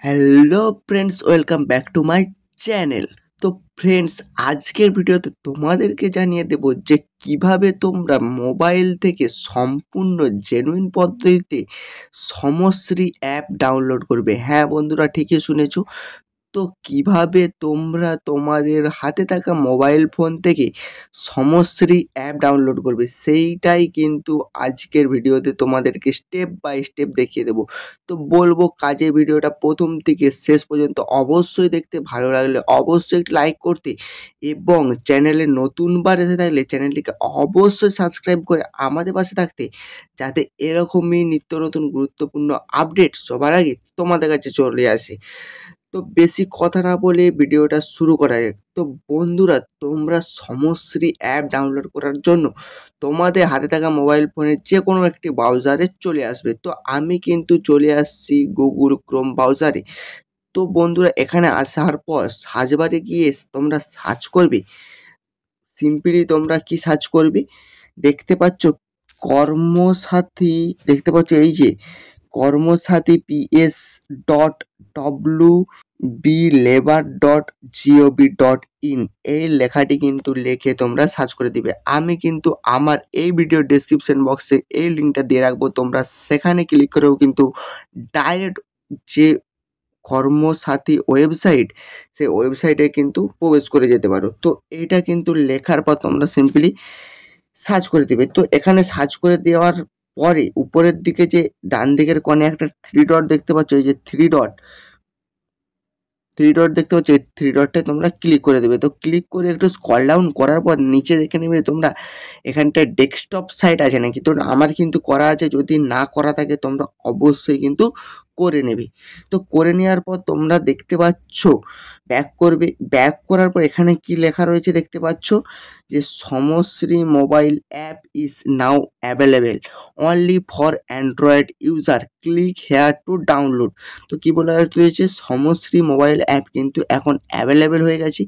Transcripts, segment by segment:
Hello friends, welcome back to my channel. তো friends, আজকের ভিডিওতে তোমাদেরকে জানিয়ে দেব যে কিভাবে তোমরা মোবাইল থেকে সম্পূর্ণ জেনুইন পদ্ধতিতে সমশ্রী অ্যাপ ডাউনলোড করবে। হ্যাঁ বন্ধুরা, ঠিকই শুনেছো। তো কিভাবে তোমরা তোমাদের হাতে থাকা মোবাইল ফোন থেকে সমশ্রী অ্যাপ ডাউনলোড করবে সেইটাই কিন্তু আজকের ভিডিওতে তোমাদেরকে স্টেপ বাই স্টেপ দেখিয়ে দেবো। তো বলবো কাজের ভিডিওটা প্রথম থেকে শেষ পর্যন্ত অবশ্যই দেখতে, ভালো লাগলে অবশ্যই একটু লাইক করতে এবং চ্যানেলে নতুনবার এসে থাকলে চ্যানেলটিকে অবশ্যই সাবস্ক্রাইব করে আমাদের পাশে থাকতে, যাতে এরকমই নিত্য নতুন গুরুত্বপূর্ণ আপডেট সবার আগে তোমাদের কাছে চলে আসে। তো বেশি কথা না বলে ভিডিওটা শুরু করা যাক। তো বন্ধুরা, তোমরা সমশ্রী অ্যাপ ডাউনলোড করার জন্য তোমাদের হাতে থাকা মোবাইল ফোনের যে কোনো একটি ব্রাউজারে চলে আসবে। তো আমি কিন্তু চলে আসছি গুগল ক্রোম ব্রাউজারে। তো বন্ধুরা, এখানে আসার পর সার্চ বারে গিয়ে তোমরা সার্চ করবে। সিম্পলি তোমরা কি সার্চ করবে দেখতে পাচ্ছ, কর্মসাথী। দেখতে পাচ্ছ এই যে কর্মসাথী PS wblebar.gov.in এই লেখাটি কিন্তু লিখে তোমরা সার্চ করে দিবে। আমি কিন্তু আমার এই ভিডিও ডেসক্রিপশন বক্সে এই লিঙ্কটা দিয়ে রাখবো, তোমরা সেখানে ক্লিক করেও কিন্তু ডাইরেক্ট যে কর্মসাথী ওয়েবসাইট, সেই ওয়েবসাইটে কিন্তু প্রবেশ করে যেতে পারো। তো এইটা কিন্তু লেখার পর তোমরা সিম্পলি সার্চ করে দিবে। তো এখানে সার্চ করে দেওয়ার পরে উপরের দিকে যে ডান দিকের কোণে একটা থ্রি ডট দেখতে পাচ্ছ, এই যে থ্রি ডট দেখতে পাচ্ছ, এই থ্রি ডটে তোমরা ক্লিক করে দেবে। তো ক্লিক করে একটু স্ক্রল ডাউন করার পর নিচে দেখে নেবে তোমরা এখানটায় ডেস্কটপ সাইট আছে নাকি। তো আমার কিন্তু করা আছে, যদি না করা থাকে তোমরা অবশ্যই কিন্তু করে নেবে। তো করে নেওয়ার পর তোমরা দেখতে পাচ্ছ ব্যাক করবে। ব্যাক করার পর এখানে কি লেখা রয়েছে দেখতে পাচ্ছ, যে Samashree mobile app is now available only for Android user, click here to download. তো কি বলা রয়েছে, সমশ্রী মোবাইল অ্যাপ কিন্তু এখন অ্যাভেলেবেল হয়ে গেছে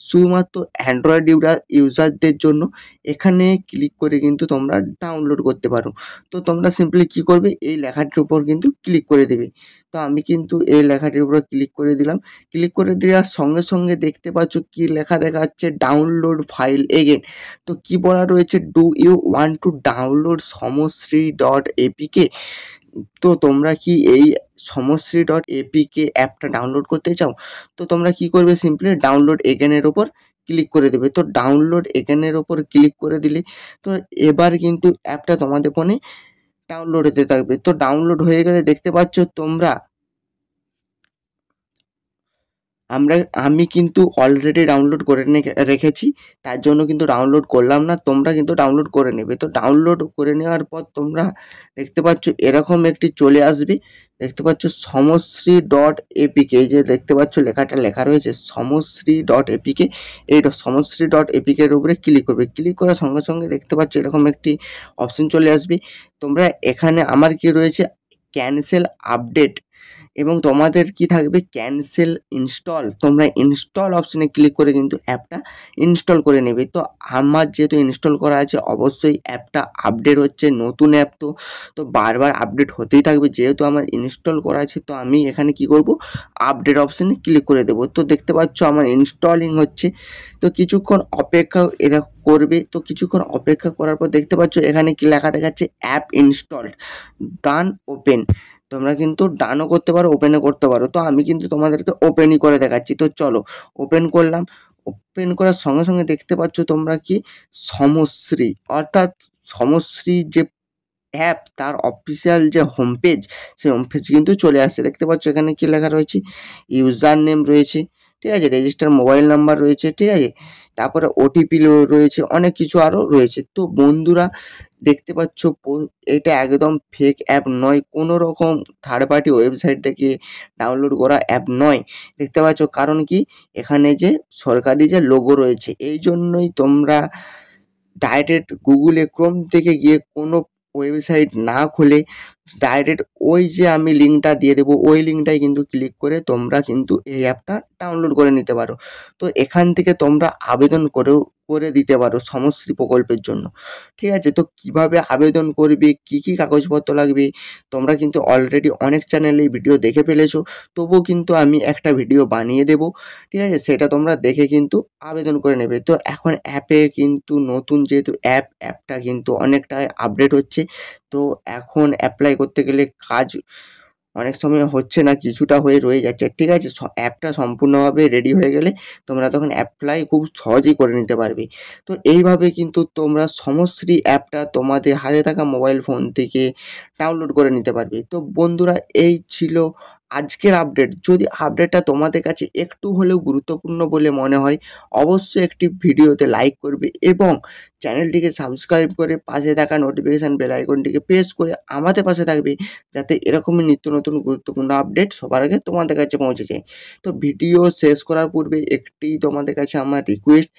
শুধুমাত্র অ্যান্ড্রয়েড ইউজারদের জন্য। এখানে ক্লিক করে কিন্তু তোমরা ডাউনলোড করতে পারো। তো তোমরা সিম্পলি কি করবে, এই লেখাটির উপর কিন্তু ক্লিক করে দেবে। তো আমি কিন্তু এই লেখাটির উপর ক্লিক করে দিলাম। ক্লিক করে দেওয়ার সঙ্গে সঙ্গে দেখতে পাচ্ছ কি লেখা দেখা যাচ্ছে, ডাউনলোড ফাইল এগেন। তো কি বলা রয়েছে, do you want to download Samashree dot APK. তো তোমরা কি এই সমশ্রী ডট এপিকে অ্যাপটা ডাউনলোড করতে চাও? তো তোমরা কি করবে, সিম্পলি ডাউনলোড এগেনের ওপর ক্লিক করে দেবে। তো ডাউনলোড এগেনের ওপর ক্লিক করে দিলে তো এবার কিন্তু অ্যাপটা তোমাদের ফোনে ডাউনলোড হতে থাকবে। তো ডাউনলোড হয়ে গেলে দেখতে পাচ্ছ তোমরা, আমি কিন্তু অলরেডি ডাউনলোড করে রেখেছি, তার জন্য কিন্তু ডাউনলোড করলাম না। তোমরা কিন্তু ডাউনলোড করে নেবে। তো ডাউনলোড করে নেওয়ার পর তোমরা দেখতে পাচ্ছ এরকম একটি চলে আসবে। দেখতে পাচ্ছ সমশ্রী ডট এপিকে, এই যে দেখতে পাচ্ছ লেখাটা লেখা রয়েছে সমশ্রী ডট এপিকে। এই সমশ্রী ডট এপিকের উপরে ক্লিক করবে। ক্লিক করার সঙ্গে সঙ্গে দেখতে পাচ্ছ এরকম একটি অপশন চলে আসবে। তোমরা এখানে আমার কি রয়েছে, ক্যান্সেল আপডেট, এবং তোমাদের কি থাকবে ক্যান্সেল ইনস্টল। তোমরা ইনস্টল অপশনে ক্লিক করে কিন্তু অ্যাপটা ইনস্টল করে নেবে। তো আমার যেহেতু ইনস্টল করা আছে, অবশ্যই অ্যাপটা আপডেট হচ্ছে, নতুন অ্যাপ তো তো বারবার আপডেট হতেই থাকবে। যেহেতু আমার ইনস্টল করা আছে, তো আমি এখানে কি করব, আপডেট অপশনে ক্লিক করে দেবো। তো দেখতে পাচ্ছ আমার ইনস্টলিং হচ্ছে। তো কিছুক্ষণ অপেক্ষা এরা করবে। তো কিছুক্ষণ অপেক্ষা করার পর দেখতে পাচ্ছ এখানে কি লেখা দেখাচ্ছে, অ্যাপ ইনস্টলড, ডান, ওপেন। তোমরা কিন্তু ডানও করতে পারো, ওপেনও করতে পারো। তো আমি কিন্তু তোমাদেরকে ওপেনই করে দেখাচ্ছি। তো চলো ওপেন করলাম। ওপেন করার সঙ্গে সঙ্গে দেখতে পাচ্ছ তোমরা কি সমশ্রী, অর্থাৎ সমশ্রী যে অ্যাপ, তার অফিসিয়াল যে হোম পেজ, সেই হোম পেজ কিন্তু চলে আসছে। দেখতে পাচ্ছ এখানে কি লেখা রয়েছে, ইউজার নেম রয়েছে, ঠিক আছে, রেজিস্টার মোবাইল নাম্বার রয়েছে, ঠিক আছে, তারপরে ওটিপি রয়েছে, অনেক কিছু আরও রয়েছে। তো বন্ধুরা দেখতে পাচ্ছ এটা একদম ফেক অ্যাপ নয়, কোনো রকম থার্ড পার্টি ওয়েবসাইট থেকে ডাউনলোড করা অ্যাপ নয়। দেখতে পাচ্ছ কারণ কি, এখানে যে সরকারি যে লোগো রয়েছে, এই জন্যই তোমরা ডাইরেক্ট গুগলে ক্রোম থেকে গিয়ে কোনো ওয়েবসাইট না খুলে ডাইরেক্ট ওই যে আমি লিঙ্কটা দিয়ে দেবো, ওই লিঙ্কটাই কিন্তু ক্লিক করে তোমরা কিন্তু এই অ্যাপটা ডাউনলোড করে নিতে পারো। তো এখান থেকে তোমরা আবেদন করেও করে দিতে পারো সমশ্রী প্রকল্পের জন্য। ঠিক আছে? তো কিভাবে আবেদন করবে, কি কি কাগজপত্র লাগবে, তোমরা কিন্তু অলরেডি অনেক চ্যানেলে ভিডিও দেখে ফেলেছো, তবুও কিন্তু আমি একটা ভিডিও বানিয়ে দেবো। ঠিক আছে? সেটা তোমরা দেখে কিন্তু আবেদন করে নেবে। তো এখন অ্যাপে কিন্তু নতুন যেহেতু অ্যাপটা কিন্তু অনেকটাই আপডেট হচ্ছে। তো এখন অ্যাপ্লাই করতে গেলে কাজ অনেক সময় হচ্ছে না, কিছুটা হয়ে রয়ে যাচ্ছে। ঠিক আছে? অ্যাপটা সম্পূর্ণভাবে রেডি হয়ে গেলে তোমরা তখন অ্যাপ্লাই খুব সহজেই করে নিতে পারবে। তো এইভাবে কিন্তু তোমরা সমশ্রী অ্যাপটা তোমাদের হাতে থাকা মোবাইল ফোন থেকে ডাউনলোড করে নিতে পারবে। তো বন্ধুরা, এই ছিল আজকের আপডেট। যদি আপডেটটা তোমাদের কাছে একটু হলেও গুরুত্বপূর্ণ বলে মনে হয়, অবশ্যই একটি ভিডিওতে লাইক করবে এবং চ্যানেলটিকে সাবস্ক্রাইব করে পাশে থাকা নোটিফিকেশান বেল আইকনটিকে প্রেস করে আমাদের পাশে থাকবে, যাতে এরকমই নিত্য নতুন গুরুত্বপূর্ণ আপডেট সবার আগে তোমাদের কাছে পৌঁছে যায়। তো ভিডিও শেষ করার পূর্বে একটি তোমাদের কাছে আমার রিকোয়েস্ট,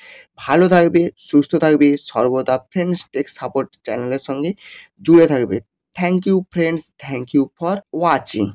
ভালো থাকবে, সুস্থ থাকবে, সর্বদা ফ্রেন্ডস টেক সাপোর্ট চ্যানেলের সঙ্গে জুড়ে থাকবে। Thank you friends, thank you for watching.